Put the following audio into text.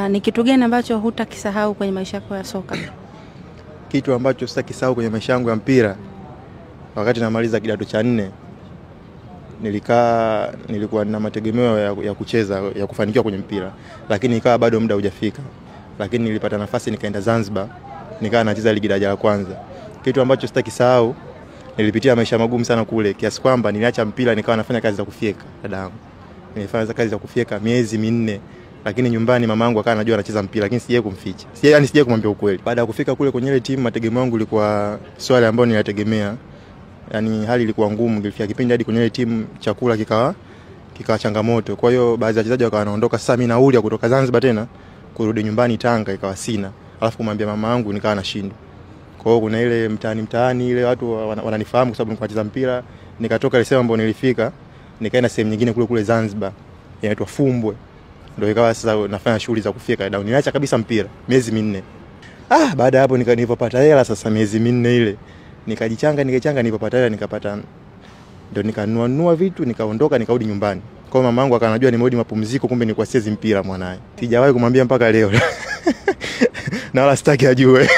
Ni kitu gani ambacho hutakisahau kwenye maisha yako ya soka? Kitu ambacho sitakisahau kwenye maisha yangu ya mpira, wakati namaliza kidato cha 4 nilikuwa na mategemeo ya kucheza, ya kufanikiwa kwenye mpira, lakini ikawa bado muda hujafika. Lakini nilipata nafasi nikaenda Zanzibar, nikawa nacheza ligi daraja la kwanza. Kitu ambacho sitakisahau, nilipitia maisha magumu sana kule, kiasi kwamba niliacha mpira nikawa nafanya kazi za kufyeka. Dadangu nilifanya kazi za kufyeka miezi 4, lakini nyumbani mamangu akawa anajua anacheza mpira, lakini sije kumficha. Sije kumwambia ukweli. Baada ya kufika kule kwenye ile timu, mategemeo yangu ilikuwa swali ambalo niliyategemea. Yaani hali ilikuwa ngumu, nilifika kipindi hadi kwenye ile timu chakula kikawa changamoto. Kwa hiyo baadhi ya wachezaji wakawa wanaondoka, sasa mimi nauli ya kutoka Zanzibar tena kurudi nyumbani Tanga ikawa sina. Alafu kumwambia mama yangu nikawa nashindwa. Kwa hiyo kuna ile mtaani ile watu wananifahamu kwa sababu nilikuwa nacheza mpira. Nikatoka ile sehemu ambapo nilifika, nikaenda sehemu nyingine kule Zanzibar, inaitwa Fumbwe. Ndio ikawa sasa nafanya shughuli za kufyeka down. Niliacha kabisa mpira miezi 4. Baada hapo nilipopata hela sasa miezi 4 ile, nikachanga nilipopata hela nikapata, ndio nikanunua vitu, nikaondoka, nikarudi nyumbani. Kwa hiyo mamangu akanajua nimerudi mapumziko, kumbe nilikuwa sichezi mpira mwanae. Sijawahi kumwambia mpaka leo. Na wala sitaki ajue.